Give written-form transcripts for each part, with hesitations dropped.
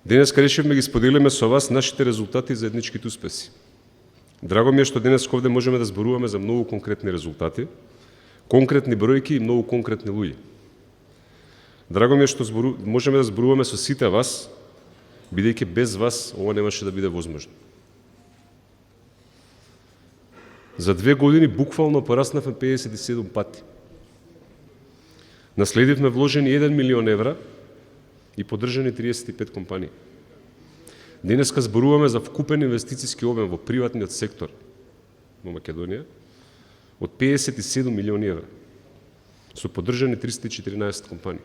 Денеска решивме ги споделиме со вас нашите резултати и заедничките успеси. Драго ми е што денес овде можеме да зборуваме за многу конкретни резултати, конкретни бројки и многу конкретни луѓе. Драго ми е што можеме да зборуваме со сите вас, бидејќи без вас ова немаше да биде возможно. За 2 години буквално пораснавме 57 пати. Наследивме вложени 1 милион евра и поддржани 35 компании. Денеска зборуваме за вкупен инвестициски обем во приватниот сектор во Македонија од 57 милиони евра, со поддржани 314 компании.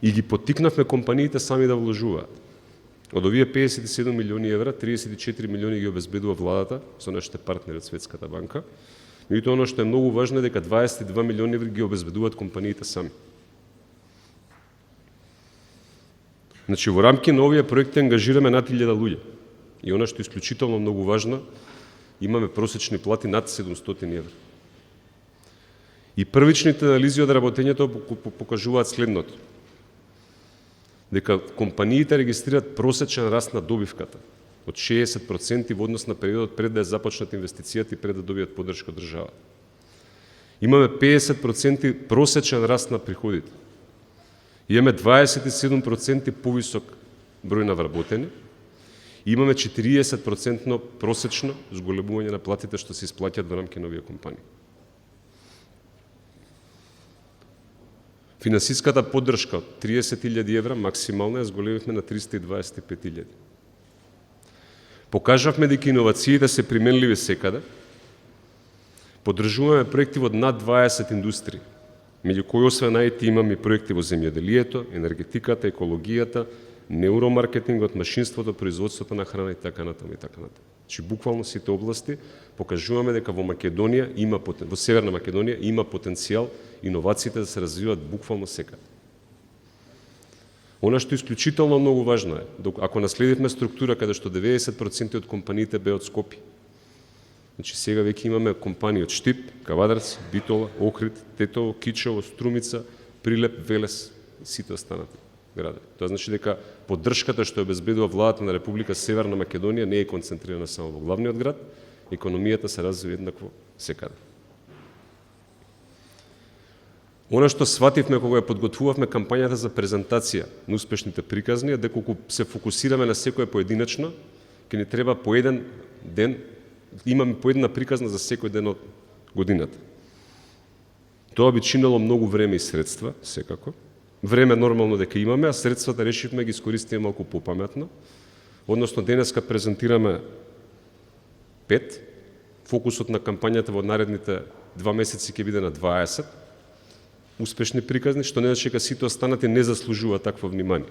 И ги поттикнавме компаниите сами да вложуваат. Од овие 57 милиони евра, 34 милиони ги обезбедува владата со нашите партнери од Светската банка, меѓутоа оно што е многу важно е дека 22 милиони евра ги обезбедуваат компаниите сами. Значи, во рамки на овие проекти ангажираме над 1000 луѓе. И оно што е исклучително многу важно, имаме просечни плати над 700 евра. И првичните анализи од работењето покажуваат следното. Дека компаниите регистрираат просечен раст на добивката од 60% во однос на периодот пред да ја започнат инвестицијата и пред да добијат поддршка од државата. Имаме 50% просечен раст на приходите. Имаме 27% повисок број на вработени и имаме 40% просечно зголемување на платите што се исплаќаат во рамки на овие компании. Финансиската поддршка од 30.000 евра максимално ја зголемивме на 325.000. Покажавме дека иновациите се применливи секаде. Поддржуваме проекти во над 20 индустрии, меѓу кои освен IT имаме и проекти во земјоделието, енергетиката, екологијата, неуромаркетингот, машинството, производството на храна и така натаму и така натаму. Значи буквално сите области покажуваме дека во Македонија има во Северна Македонија има потенцијал иновациите да се развиваат буквално секаде. Она што е исклучително многу важно е, ако наследивме структура каде што 90% од компаниите беа од Скопје. Значи сега веќе имаме компании од Штип, Кавадарци, Битола, Охрид, Тетово, Кичево, Струмица, Прилеп, Велес и сите останати градови. Тоа значи дека поддршката што обезбедува владата на Република Северна Македонија не е концентрирана само во главниот град, економијата се развива еднакво секаде. Она што свативме кога ја подготвувавме кампањата за презентација на успешните приказни е дека кога се фокусираме на секој поединечно, ќе ни треба по еден ден, имаме по една приказна за секој ден од годината. Тоа би чинело многу време и средства, секако. Време нормално дека имаме, а средствата решивме ги искористиме малку попаметно. Односно, денеска презентираме 5. Фокусот на кампањата во наредните 2 месеци ќе биде на 20 успешни приказни, што не значи дека сите останати не заслужуваат такво внимание.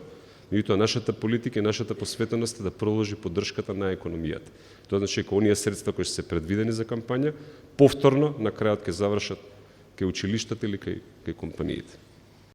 Меѓутоа, нашата политика и нашата посветеност е да продолжи поддршката на економијата. Тоа значи дека оние средства кои се предвидени за кампања, повторно на крајот ќе завршат кај училиштата или кај компаниите.